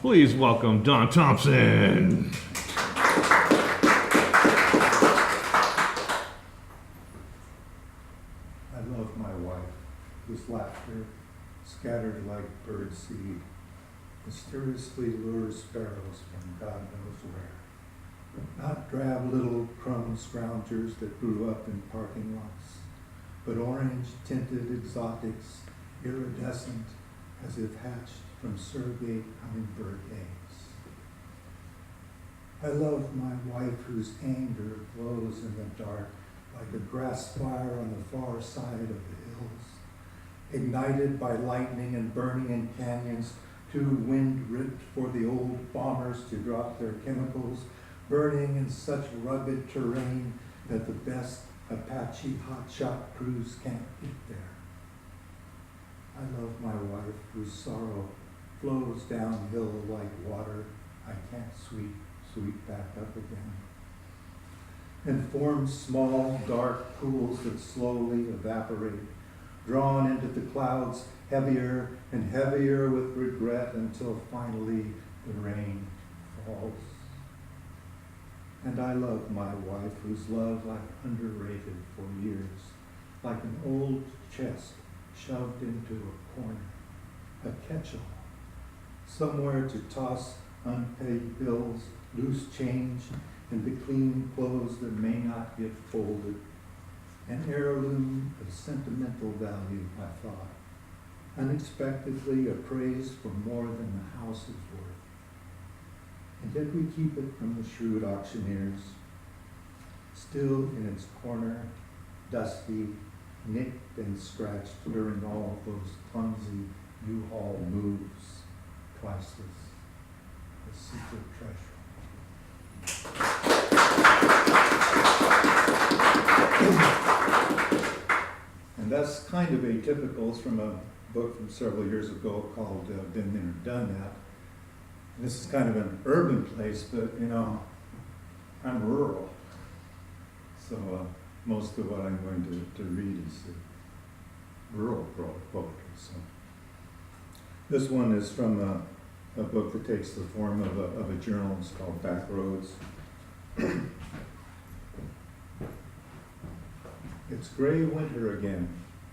Please welcome Don Thompson. I love my wife, whose laughter, scattered like bird seed, mysteriously lures sparrows from God knows where. Not drab little crumb scroungers that grew up in parking lots, but orange-tinted exotics, iridescent as if hatched from surrogate hummingbird eggs. I love my wife whose anger glows in the dark like a grass fire on the far side of the hills, ignited by lightning and burning in canyons, too wind-ripped for the old bombers to drop their chemicals, burning in such rugged terrain that the best Apache hotshot crews can't get there. I love my wife whose sorrow flows downhill like water I can't sweep back up again, and forms small, dark pools that slowly evaporate, drawn into the clouds heavier and heavier with regret until finally the rain falls. And I love my wife whose love I've underrated for years, like an old chest shoved into a corner, a catch-all, somewhere to toss unpaid bills, loose change, and the clean clothes that may not get folded. An heirloom of sentimental value, I thought, unexpectedly appraised for more than the house is worth. And yet we keep it from the shrewd auctioneers, still in its corner, dusty, nicked and scratched during all those clumsy U-Haul moves, priceless, a secret treasure. And that's kind of atypical. It's from a book from several years ago called Been There, Done That. And this is kind of an urban place, but you know, I'm rural. So most of what I'm going to read is rural poetry. So this one is from a book that takes the form of a journal. It's called Backroads. It's gray winter again,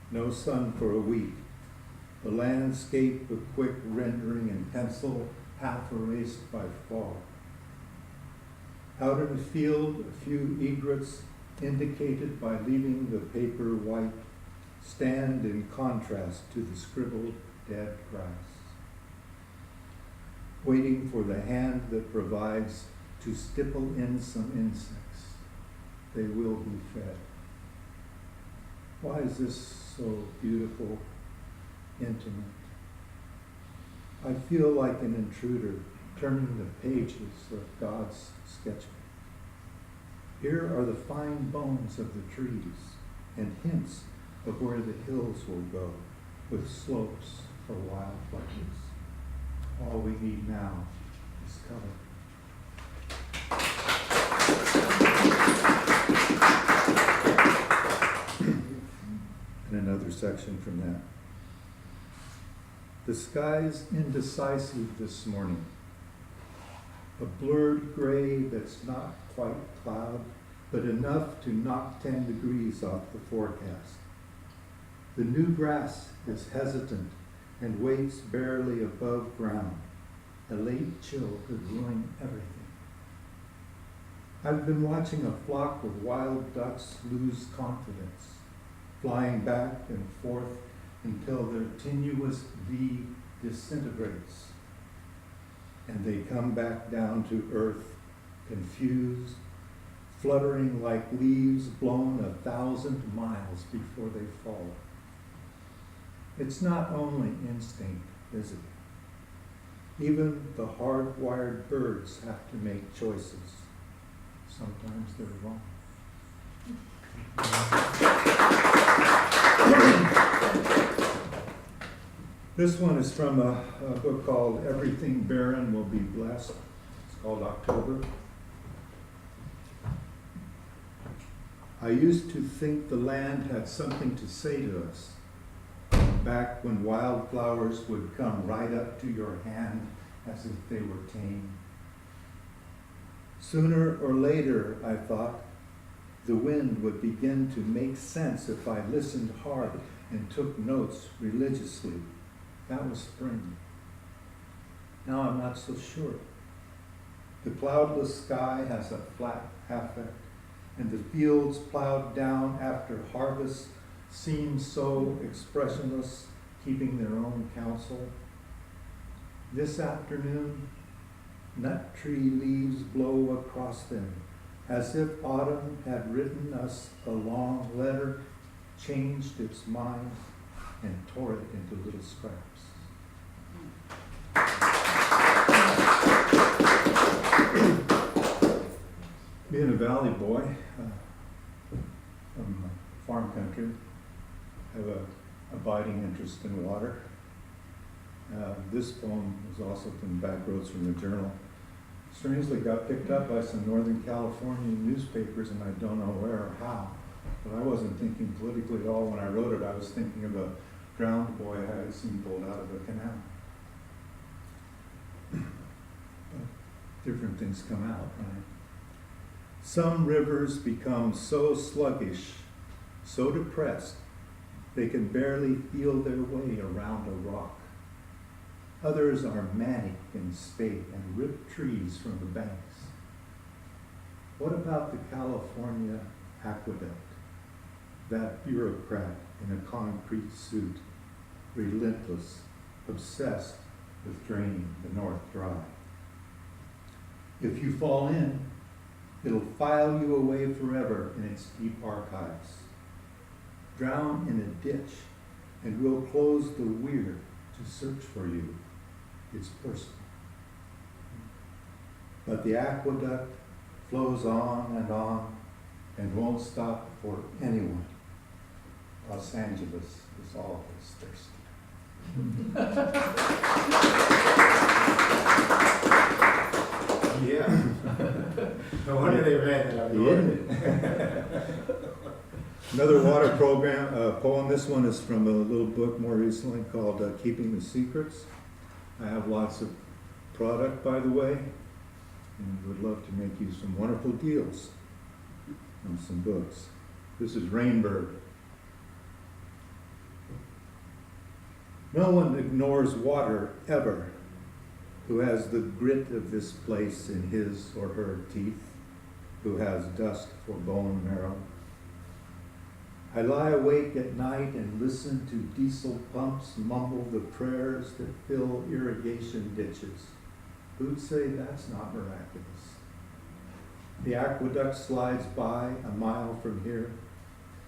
no sun for a week. The landscape a quick rendering in pencil, half erased by fog. Out in the field, a few egrets indicated by leaving the paper white stand in contrast to the scribbled dead grass, waiting for the hand that provides to stipple in some insects. They will be fed. Why is this so beautiful, intimate? I feel like an intruder turning the pages of God's sketchbook. Here are the fine bones of the trees and hints of where the hills will go with slopes for wildflowers. All we need now is color. And another section from that. The sky's indecisive this morning. A blurred gray that's not quite cloud, but enough to knock 10 degrees off the forecast. The new grass is hesitant and waits barely above ground. A late chill could ruin everything. I've been watching a flock of wild ducks lose confidence, flying back and forth until their tenuous V disintegrates, and they come back down to earth, confused, fluttering like leaves blown 1,000 miles before they fall. It's not only instinct, is it? Even the hardwired birds have to make choices. Sometimes they're wrong. This one is from a book called Everything Barren Will Be Blessed. It's called October. I used to think the land had something to say to us, back when wildflowers would come right up to your hand as if they were tame. Sooner or later, I thought, the wind would begin to make sense if I listened hard and took notes religiously. That was spring. Now I'm not so sure. The cloudless sky has a flat affect, and the fields plowed down after harvest seem so expressionless, keeping their own counsel. This afternoon, nut tree leaves blow across them, as if autumn had written us a long letter, changed its mind, and tore it into little scraps. Being a valley boy from farm country, I have an abiding interest in water. This poem was also from Back Roads from the Journal. Strangely got picked up by some Northern California newspapers, and I don't know where or how. But I wasn't thinking politically at all when I wrote it. I was thinking of a drowned boy I had seen pulled out of a canal. But different things come out, right? Some rivers become so sluggish, so depressed, they can barely feel their way around a rock. Others are manic in spate and rip trees from the banks. What about the California aqueduct? That bureaucrat in a concrete suit, relentless, obsessed with draining the North dry. If you fall in, it'll file you away forever in its deep archives. Drown in a ditch, and we'll close the weir to search for you. It's personal. But the aqueduct flows on and won't stop for anyone. Los Angeles is always thirsty. Yeah. No wonder they ran that up north. Another water poem. This one is from a little book more recently called Keeping the Secrets. I have lots of product, by the way, and would love to make you some wonderful deals on some books. This is Rainbird. No one ignores water ever who has the grit of this place in his or her teeth, who has dust for bone marrow. I lie awake at night and listen to diesel pumps mumble the prayers that fill irrigation ditches. Who'd say that's not miraculous? The aqueduct slides by a mile from here,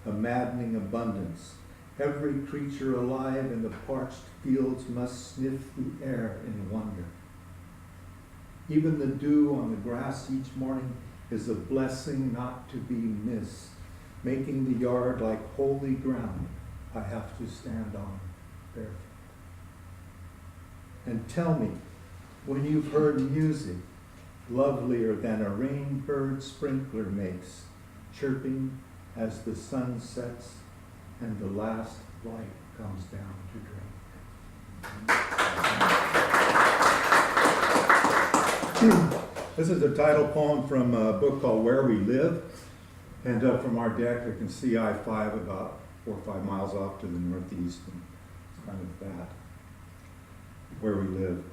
a maddening abundance. Every creature alive in the parched fields must sniff the air in wonder. Even the dew on the grass each morning is a blessing not to be missed, making the yard like holy ground I have to stand on barefoot. And tell me, when you've heard music lovelier than a rainbird sprinkler makes, chirping as the sun sets and the last light comes down to drink. This is a title poem from a book called Where We Live. And from our deck, you can see I-5 about 4 or 5 miles off to the northeast. And it's kind of that, where we live.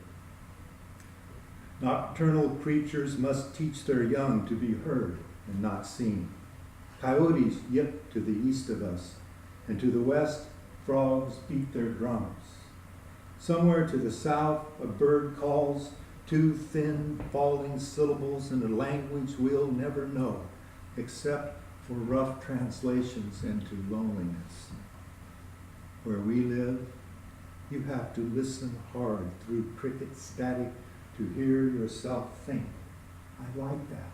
Nocturnal creatures must teach their young to be heard and not seen. Coyotes yip to the east of us, and to the west, frogs beat their drums. Somewhere to the south, a bird calls, 2 thin, falling syllables in a language we'll never know, except for rough translations into loneliness. Where we live, you have to listen hard through cricket static to hear yourself think. I like that.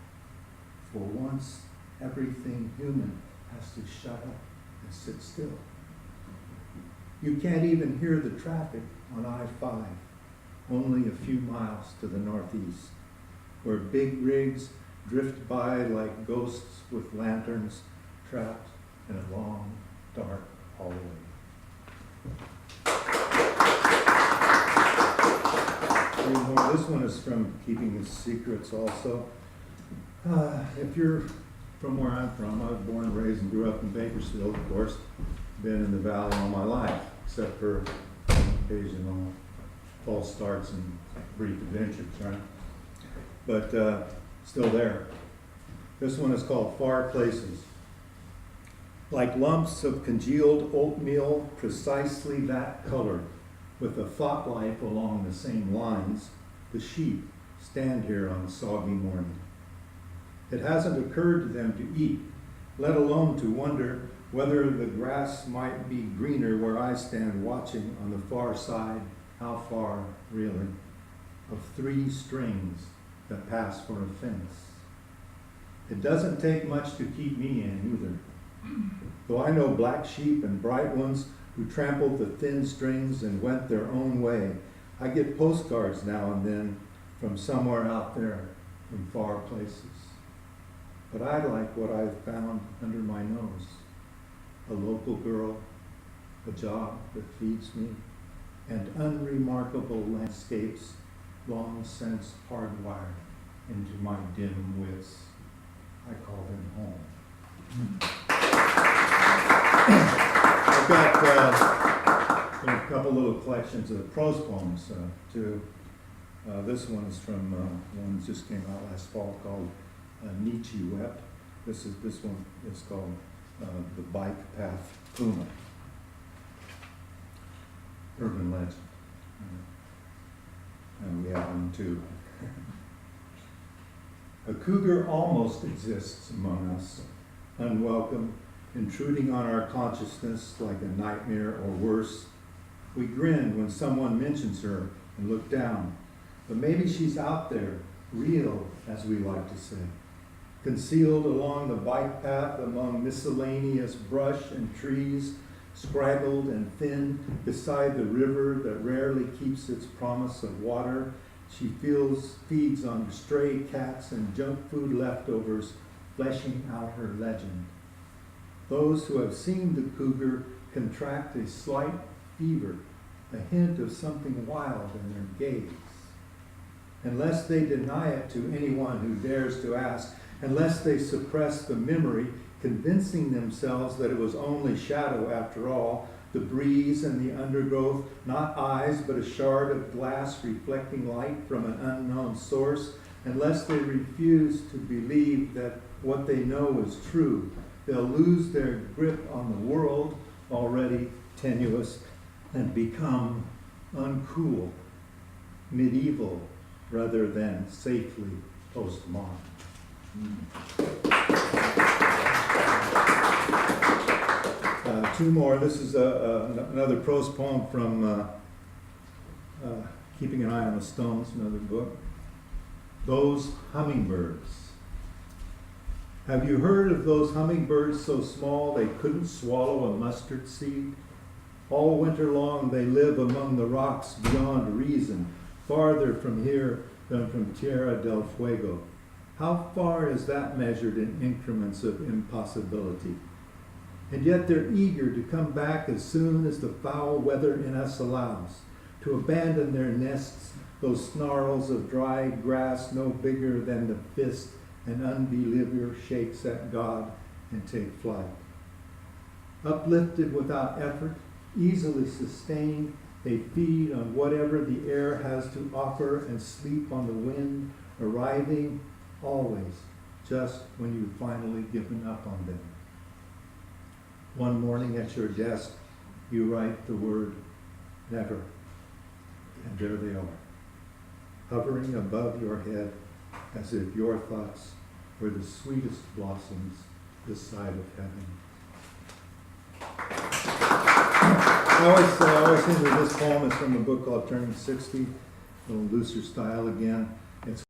For once, everything human has to shut up and sit still. You can't even hear the traffic on I-5, only a few miles to the northeast, where big rigs drift by like ghosts with lanterns trapped in a long, dark hallway. few more. This one is from Keeping the Secrets also. If you're from where I'm from, I was born and raised and grew up in Bakersfield, of course. Been in the valley all my life, except for occasional false starts and brief adventures, right? But still there. This one is called Far Places. Like lumps of congealed oatmeal, precisely that color, with a thought life along the same lines, the sheep stand here on a soggy morning. It hasn't occurred to them to eat, let alone to wonder whether the grass might be greener where I stand watching on the far side, how far, really, of 3 strings that pass for a fence. It doesn't take much to keep me in either. Though I know black sheep and bright ones who trampled the thin strings and went their own way, I get postcards now and then from somewhere out there in far places. But I like what I've found under my nose. A local girl, a job that feeds me, and unremarkable landscapes long since hardwired into my dim wits. I call them home. I've got a couple little collections of prose poems too. This one is from one that just came out last fall called Nietzsche Wept. This one is called The Bike Path Puma. Urban legend. And we have one too. A cougar almost exists among us, unwelcome, intruding on our consciousness like a nightmare or worse. We grin when someone mentions her and look down, but maybe she's out there, real, as we like to say, concealed along the bike path among miscellaneous brush and trees, scraggled and thin beside the river that rarely keeps its promise of water. She feeds on stray cats and junk food leftovers, fleshing out her legend. Those who have seen the cougar contract a slight fever, a hint of something wild in their gaze. Unless they deny it to anyone who dares to ask, unless they suppress the memory, convincing themselves that it was only shadow after all, the breeze and the undergrowth, not eyes, but a shard of glass reflecting light from an unknown source, unless they refuse to believe that what they know is true, they'll lose their grip on the world, already tenuous, and become uncool, medieval, rather than safely postmodern. Two more. This is another prose poem from Keeping an Eye on the Stones, another book. Those Hummingbirds. Have you heard of those hummingbirds so small they couldn't swallow a mustard seed? All winter long they live among the rocks beyond reason, farther from here than from Tierra del Fuego. How far is that measured in increments of impossibility? And yet they're eager to come back as soon as the foul weather in us allows, to abandon their nests, those snarls of dry grass no bigger than the fist an unbeliever shakes at God, and take flight. Uplifted without effort, easily sustained, they feed on whatever the air has to offer and sleep on the wind, arriving always just when you've finally given up on them. One morning at your desk, you write the word never, and there they are, hovering above your head as if your thoughts were the sweetest blossoms this side of heaven. I always think that this poem is from a book called Turning 60, a little looser style again. It's